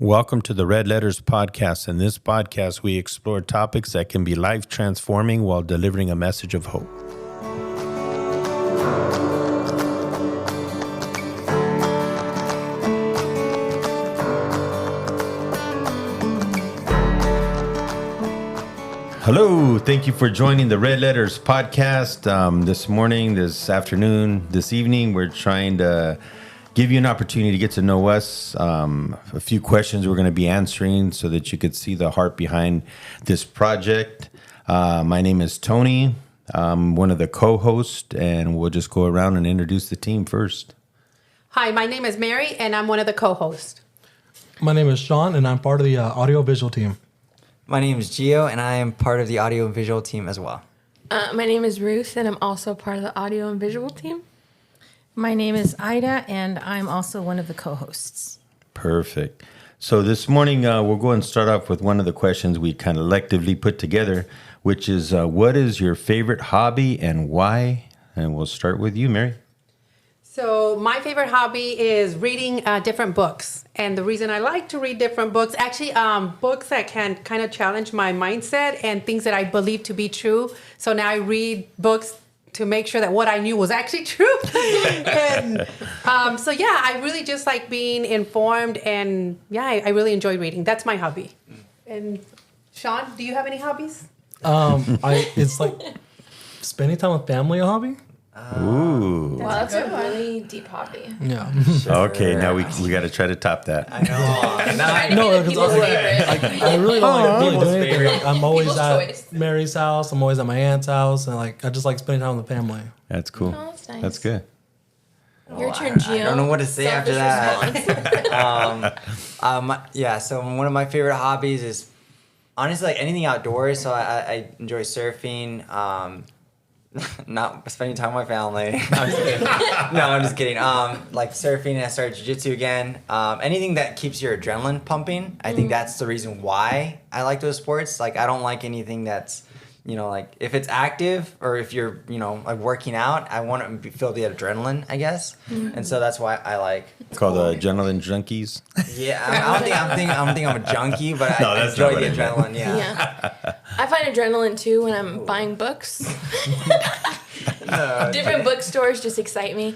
Welcome to the Red Letters Podcast. In this podcast, we explore topics that can be life-transforming while delivering a message of hope. Hello, thank you for joining the Red Letters Podcast. This morning, this afternoon, this evening, we're trying to give you an opportunity to get to know us. A few questions we're going to be answering so that you could see the heart behind this project. My name is Tony. I'm one of the co-hosts, and we'll just go around and introduce the team first. Hi, my name is Mary, and I'm one of the co-hosts. My name is Sean, and I'm part of the audio-visual team. My name is Gio, and I am part of the audio-visual team as well. My name is Ruth, and I'm also part of the audio and visual team. My name is Ida, and I'm also one of the co-hosts. Perfect. So this morning, we'll go and start off with one of the questions we kind of collectively put together, which is, what is your favorite hobby and why? And we'll start with you, Mary. So my favorite hobby is reading different books. And the reason I like to read different books, actually books that can kind of challenge my mindset and things that I believe to be true. So now I read books to make sure that what I knew was actually true. And, I really just like being informed. And I really enjoy reading. That's my hobby. And Sean, do you have any hobbies? It's like spending time with family a hobby. Ooh. Wow, that's a really deep hobby. Yeah. Okay, now we got to try to top that. I know. No, People's favorite. I really don't like really doing anything. Like, I'm always People's at choice. Mary's house. I'm always at my aunt's house, and I just like spending time with the family. That's cool. Oh, that's nice. That's good. Your turn, I Gio. don't know what to say after Selfish that. response. So one of my favorite hobbies is honestly like anything outdoors. So I enjoy surfing. Not spending time with my family. I'm just kidding. No, I'm just kidding. Like surfing, and I started jiu-jitsu again. Anything that keeps your adrenaline pumping. I think that's the reason why I like those sports. Like I don't like anything that's, like if it's active or if you're, like working out, I want to feel the adrenaline, I guess. And so that's why I like. Called the Adrenaline Junkies. Yeah, I don't think I'm a junkie, but No, I that's enjoy not the what I adrenaline. Yeah. Yeah. I find adrenaline too when I'm buying books. Different bookstores just excite me.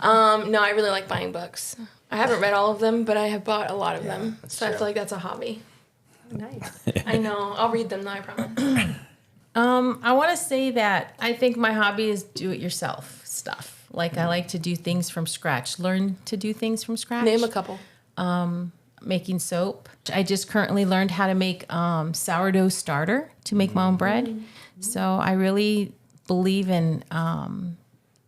No, I really like buying books. I haven't read all of them, but I have bought a lot of them. So I feel like that's a hobby. Nice. I know. I'll read them though, I promise. I want to say that I think my hobby is do-it-yourself stuff. Like I like to do things from scratch, learn to do things from scratch. Name a couple. Making soap. I just currently learned how to make sourdough starter to make my own bread. So I really believe in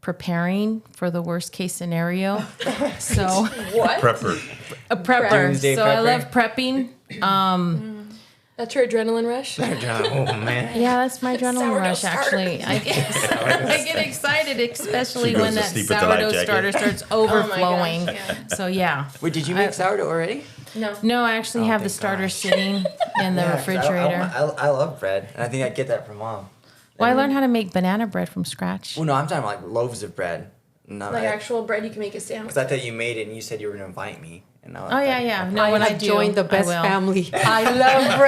preparing for the worst case scenario. So What? Prepper. a prepper. Doomsday So I prepper. love prepping. That's your adrenaline rush? Oh man. Yeah, that's my adrenaline Sourdough rush, starter. actually. I get excited, especially She goes when to that sleep with the life sourdough jacket. starter starts Oh my overflowing. gosh, yeah. So, yeah. Wait, did you make sourdough already? No. No, I actually have the thank starter God. sitting in the Yeah, 'cause refrigerator. I love bread, and I think I get that from mom. Well, I learned how to make banana bread from scratch. Well, no, I'm talking like loaves of bread. No, Like actual bread you can make a sandwich. Because I thought you made it, and you said you were gonna invite me. And I was Oh, like, yeah. No, I when I have do, joined the I best will. family. I love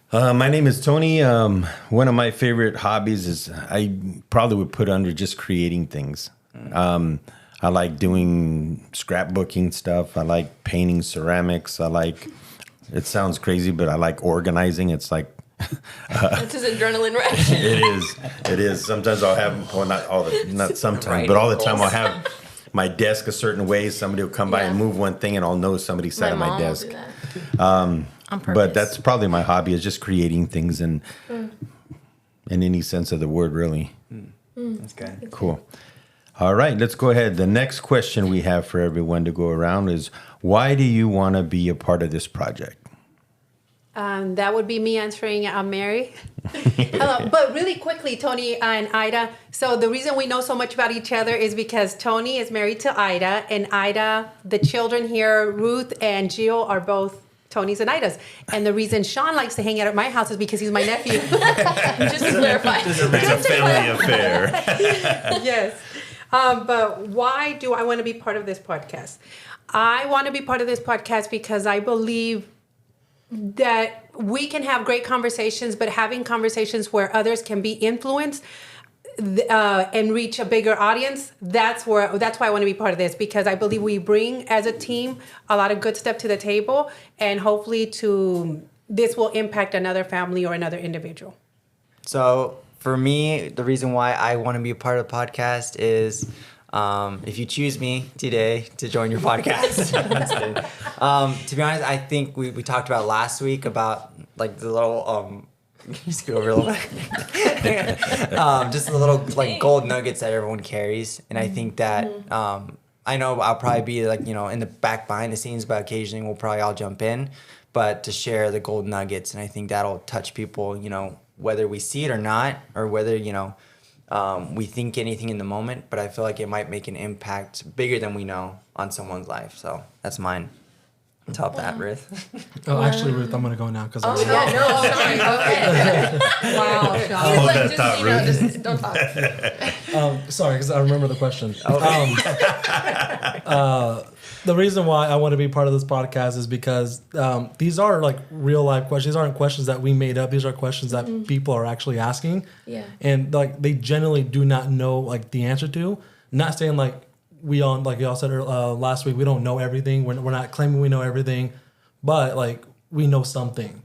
bread. My name is Tony. One of my favorite hobbies is I probably would put under just creating things. I like doing scrapbooking stuff. I like painting ceramics. It sounds crazy, but I like organizing. It's like, That's his adrenaline rush. it is. Sometimes I'll have, well, not sometimes, but all the time I'll have my desk a certain way. Somebody will come by and Yeah. move one thing and I'll know somebody sat at my mom will desk. do that. On purpose. But that's probably my hobby, is just creating things in any sense of the word, really. That's good. Cool. All right, let's go ahead. The next question we have for everyone to go around is, why do you want to be a part of this project? That would be me answering Mary. But really quickly, Tony and Ida. So the reason we know so much about each other is because Tony is married to Ida, and Ida, the children here, Ruth and Gio, are both Tony's and Ida's. And the reason Sean likes to hang out at my house is because he's my nephew. Just to clarify. It's a family affair. Yes. But why do I want to be part of this podcast? I want to be part of this podcast because I believe that we can have great conversations, but having conversations where others can be influenced and reach a bigger audience, that's why I want to be part of this, because I believe we bring as a team a lot of good stuff to the table, and hopefully this will impact another family or another individual. So for me, the reason why I want to be a part of the podcast is if you choose me today to join your podcast. To be honest, I think we talked about last week about like the little just go over a little bit. Just the little like gold nuggets that everyone carries, and I think that I know I'll probably be like in the back behind the scenes, but occasionally we'll probably all jump in, but to share the gold nuggets, and I think that'll touch people, whether we see it or not, or whether we think anything in the moment, but I feel like it might make an impact bigger than we know on someone's life. So that's mine. Top that, Ruth. Oh, actually, Ruth, I'm gonna go now because Oh, yeah, no, sorry. Okay. Wow, Sean. Hold Like, that just, thought, you know, Ruth. just don't talk. sorry, because I remember the question. The reason why I want to be part of this podcast is because these are like real life questions. These aren't questions that we made up. These are questions that people are actually asking. Yeah. And like they generally do not know like the answer to. Not saying like we all, like y'all said last week, we don't know everything. We're not claiming we know everything, but like we know something,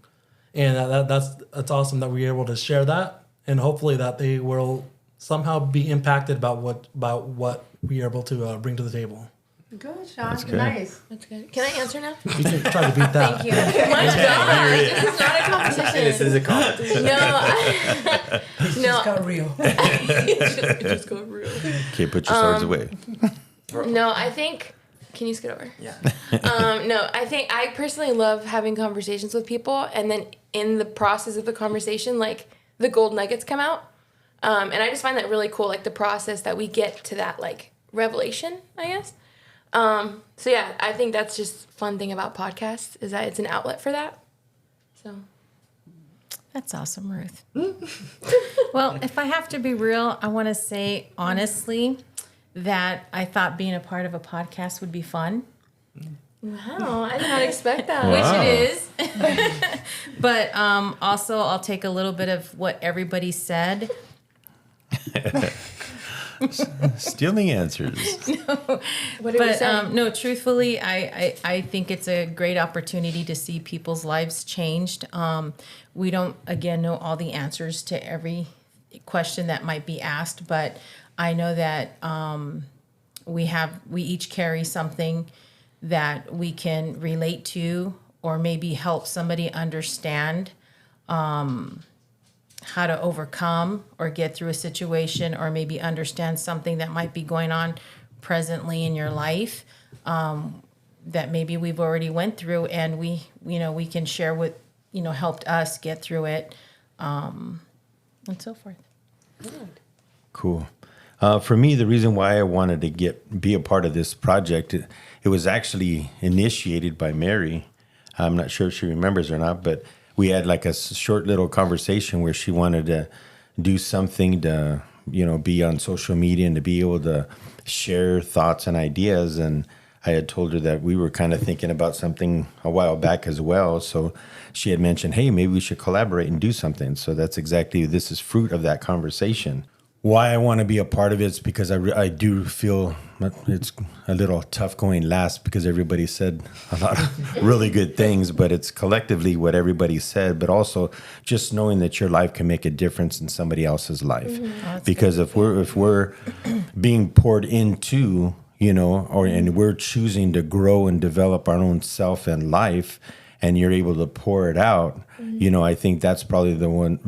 and that's awesome that we're able to share that, and hopefully that they will somehow be impacted about what we are able to bring to the table. Good, Sean. good. Nice. That's good. Can I answer now? You can try to beat that. Thank you. My God, this is not a competition. This is a competition. No, Got real. just go real. Okay, put your swords away. No, I think. Can you scoot over? Yeah. No, I think I personally love having conversations with people, and then in the process of the conversation, like the gold nuggets come out, and I just find that really cool, like the process that we get to that like revelation, I guess. So yeah, I think that's just fun thing about podcasts is that it's an outlet for that. So. That's awesome, Ruth. Well, if I have to be real, I want to say honestly that I thought being a part of a podcast would be fun. Wow, I did not expect that. Wow. Which it is. But also, I'll take a little bit of what everybody said. Stealing answers. What did we But say? no, truthfully, I think it's a great opportunity to see people's lives changed. We don't, again, know all the answers to every question that might be asked, but I know that we each carry something that we can relate to or maybe help somebody understand how to overcome or get through a situation, or maybe understand something that might be going on presently in your life that maybe we've already went through, and we can share what helped us get through it, and so forth. Cool. For me, the reason why I wanted to be a part of this project, it was actually initiated by Mary. I'm not sure if she remembers or not, but we had like a short little conversation where she wanted to do something to, be on social media and to be able to share thoughts and ideas. And I had told her that we were kind of thinking about something a while back as well. So she had mentioned, hey, maybe we should collaborate and do something. So this is fruit of that conversation. Why I want to be a part of it is because I do feel it's a little tough going last, because everybody said a lot of really good things, but it's collectively what everybody said, but also just knowing that your life can make a difference in somebody else's life. Oh, Because if we're being poured into, and we're choosing to grow and develop our own self and life, and you're able to pour it out, I think that's probably one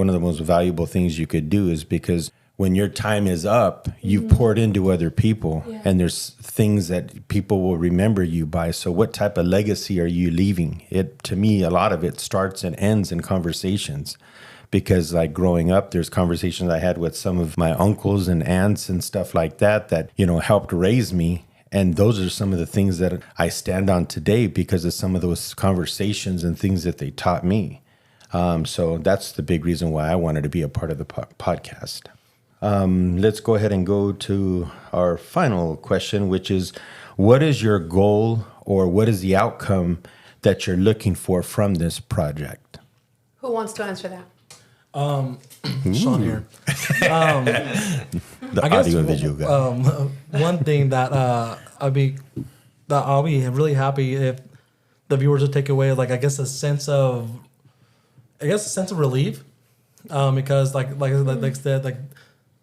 of the most valuable things you could do, is because when your time is up, you've poured into other people, and there's things that people will remember you by. So what type of legacy are you leaving? To me, a lot of it starts and ends in conversations. Because like growing up, there's conversations I had with some of my uncles and aunts and stuff like that helped raise me. And those are some of the things that I stand on today because of some of those conversations and things that they taught me. So that's the big reason why I wanted to be a part of the podcast. Let's go ahead and go to our final question, which is, what is your goal or what is the outcome that you're looking for from this project? Who wants to answer that? Sean here. The I guess audio visual guy. one thing that I'll be really happy if the viewers would take away, like, I guess a sense of relief, because like I said, like,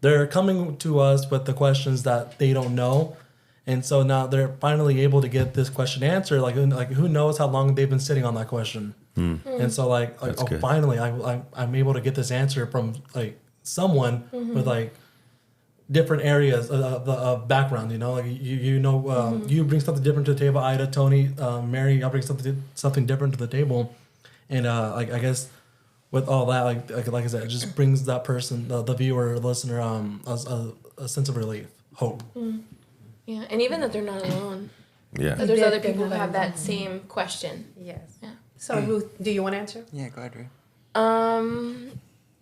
they're coming to us with the questions that they don't know, and so now they're finally able to get this question answered. Like who knows how long they've been sitting on that question, and so like good. finally I'm able to get this answer from like someone with like different areas of background. You know, like you bring something different to the table. Ida, Tony, Mary, y'all bring something different to the table, and like I guess with all that, like I said, it just brings that person, the viewer, listener, a sense of relief, hope. Yeah, and even that they're not alone. Yeah. That there's They're other people who not have that alone. same question. Yes. Yeah. So Ruth, do you want to answer? Yeah, go ahead, Ray.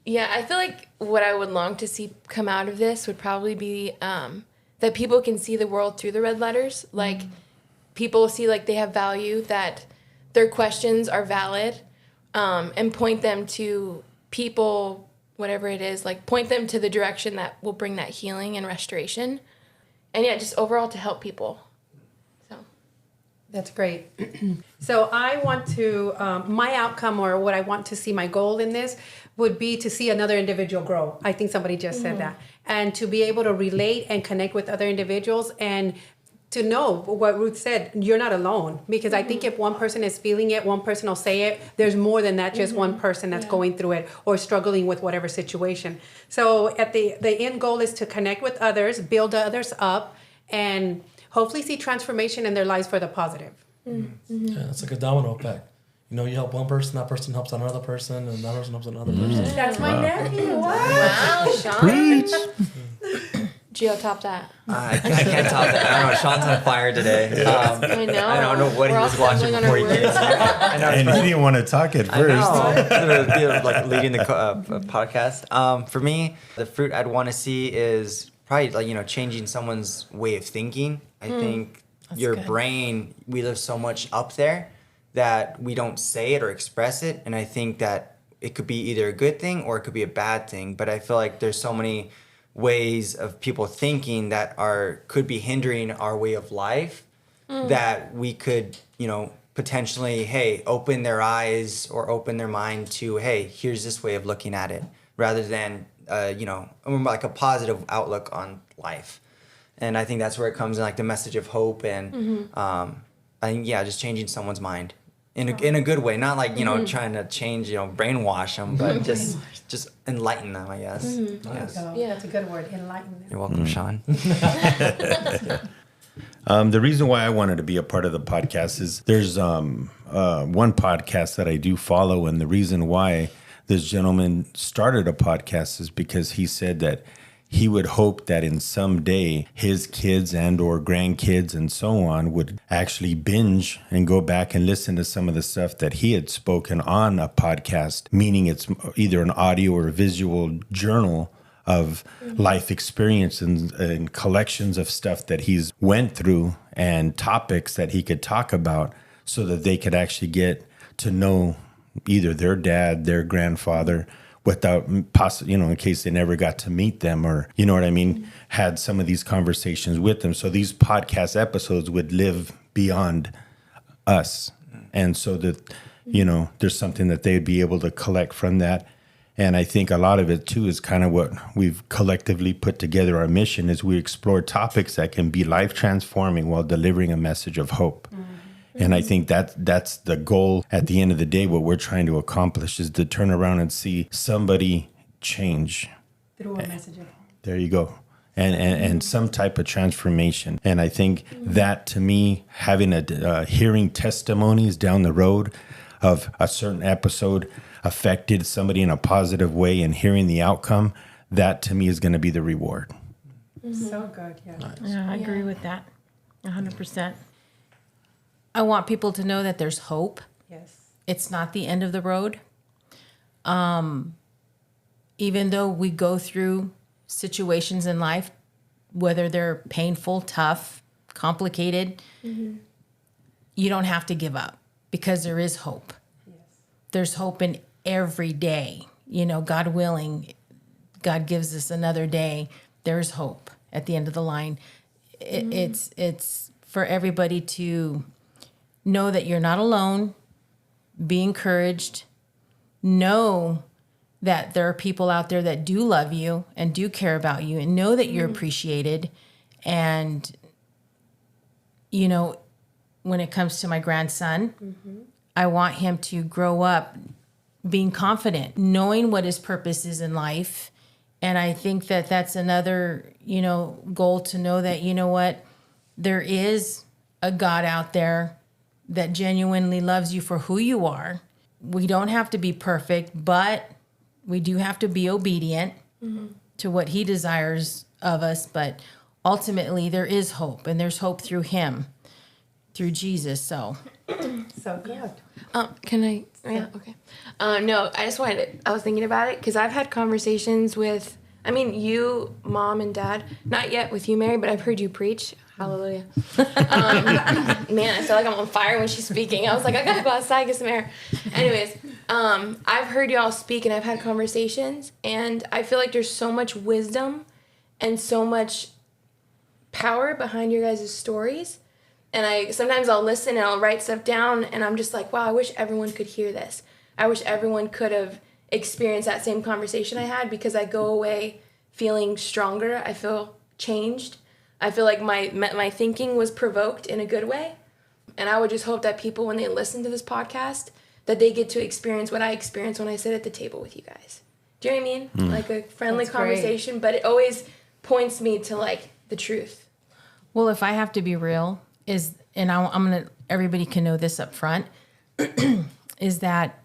Yeah, I feel like what I would long to see come out of this would probably be that people can see the world through the red letters. Like, people see like they have value, that their questions are valid, and point them to people, whatever it is, like point them to the direction that will bring that healing and restoration. And yeah, just overall to help people. So. That's great. So I want to, my outcome or what I want to see, my goal in this would be to see another individual grow. I think somebody just said that. And to be able to relate and connect with other individuals and to know what Ruth said, you're not alone. Because I think if one person is feeling it, one person will say it, there's more than that, just one person that's going through it or struggling with whatever situation. So at the end goal is to connect with others, build others up, and hopefully see transformation in their lives for the positive. Yeah, it's like a domino effect. You know, you help one person, that person helps another person, and that person helps another person. That's my nephew. What? Wow, Sean. Gio, top that. I can't top that. I don't know. Sean's on fire today. I know. I don't know what We're he all was watching stumbling on before our he came. words. I know. And he didn't want to talk at I first. know. Like leading the podcast. For me, the fruit I'd want to see is probably like changing someone's way of thinking. I think your good. brain, we live so much up there that we don't say it or express it, and I think that it could be either a good thing or it could be a bad thing. But I feel like there's so many ways of people thinking that could be hindering our way of life that we could potentially open their eyes or open their mind to here's this way of looking at it, rather than like a positive outlook on life. And I think that's where it comes in, like the message of hope and I think just changing someone's mind in a good way, not like trying to change, brainwash them, but just enlighten them, I guess. Yes. So Yeah. that's a good word, enlightenment. You're welcome, Sean. The reason why I wanted to be a part of the podcast is there's one podcast that I do follow, and the reason why this gentleman started a podcast is because he said that he would hope that in some day his kids and or grandkids and so on would actually binge and go back and listen to some of the stuff that he had spoken on a podcast, meaning it's either an audio or visual journal of life experience and collections of stuff that he's went through and topics that he could talk about so that they could actually get to know either their dad, their grandfather, without possibly, in case they never got to meet them or, you know what I mean, had some of these conversations with them. So these podcast episodes would live beyond us. And so that, there's something that they'd be able to collect from that. And I think a lot of it too is kind of what we've collectively put together. Our mission is we explore topics that can be life transforming while delivering a message of hope. And I think that's the goal at the end of the day. What we're trying to accomplish is to turn around and see somebody change. Through a message of hope. There you go. And some type of transformation. And I think that to me, having hearing testimonies down the road of a certain episode affected somebody in a positive way and hearing the outcome, that to me is going to be the reward. So good, yeah. Yeah, I agree with that 100%. I want people to know that there's hope. Yes. It's not the end of the road. Even though we go through situations in life, whether they're painful, tough, complicated, you don't have to give up because there is hope. Yes. There's hope in every day. You know, God willing, God gives us another day. There's hope at the end of the line. It's for everybody to know that you're not alone, be encouraged, know that there are people out there that do love you and do care about you and know that you're appreciated. And, you know, when it comes to my grandson, I want him to grow up being confident, knowing what his purpose is in life. And I think that that's another, you know, goal to know that, you know what, there is a God out there that genuinely loves you for who you are. We don't have to be perfect, but we do have to be obedient to what he desires of us. But ultimately, there is hope, and there's hope through him, through Jesus. So good. Can I? Yeah, okay. No, I just wanted I was thinking about it because I've had conversations with, I mean, you, Mom, and Dad. Not yet with you, Mary, but I've heard you preach. Hallelujah. Man, I feel like I'm on fire when she's speaking. I was like, I gotta go outside, get some air. Anyways, I've heard y'all speak and I've had conversations, and I feel like there's so much wisdom and so much power behind your guys' stories. And sometimes I'll listen and I'll write stuff down, and I'm just like, wow, I wish everyone could hear this. I wish everyone could have experienced that same conversation I had, because I go away feeling stronger. I feel changed. I feel like my thinking was provoked in a good way. And I would just hope that people, when they listen to this podcast, that they get to experience what I experienced when I sit at the table with you guys. Do you know what I mean? Like a friendly conversation, but it always points me to like the truth. well, if I have to be real, I'm gonna, everybody can know this up front, is that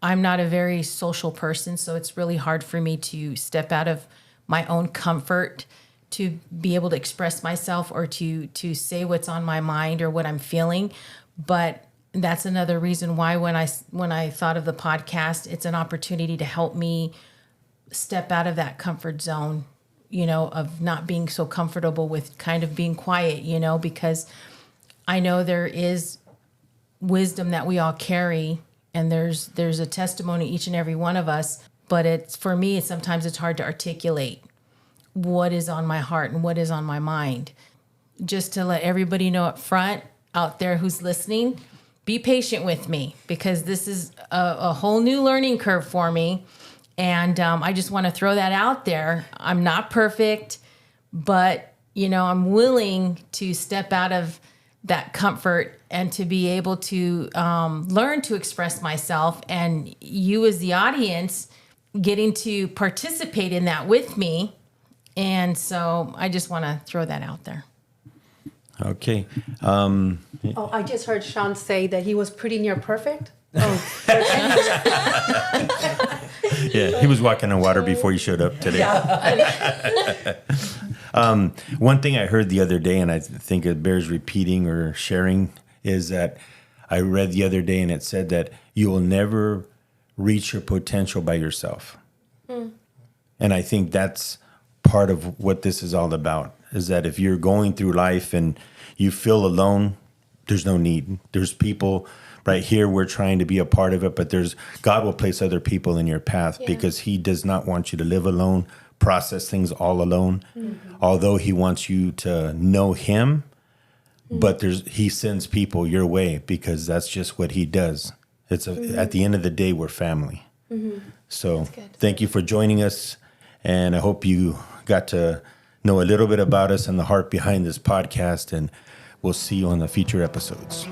I'm not a very social person, so it's really hard for me to step out of my own comfort to be able to express myself or to say what's on my mind or what I'm feeling. But that's another reason why when I thought of the podcast, it's an opportunity to help me step out of that comfort zone, you know, of not being so comfortable with kind of being quiet, you know, because I know there is wisdom that we all carry, and there's a testimony each and every one of us, but it's, for me, sometimes it's hard to articulate what is on my heart and what is on my mind. Just to let everybody know up front out there who's listening, be patient with me, because this is a whole new learning curve for me. And I just want to throw that out there. I'm not perfect, but, you know, I'm willing to step out of that comfort and to be able to learn to express myself, and you as the audience getting to participate in that with me. And so I just want to throw that out there. Okay. Oh, I just heard Sean say that he was pretty near perfect. Oh, Yeah, he was walking on water before he showed up today. One thing I heard the other day, and I think it bears repeating or sharing, is that I read the other day, and it said that you will never reach your potential by yourself. And I think that's part of what this is all about, is that if you're going through life and you feel alone, there's no need. There's people right here. We're trying to be a part of it, but God will place other people in your path, because he does not want you to live alone, process things all alone. Although he wants you to know him, but he sends people your way, because that's just what he does. It's at the end of the day, we're family. So thank you for joining us. And I hope you got to know a little bit about us and the heart behind this podcast. And we'll see you on the future episodes.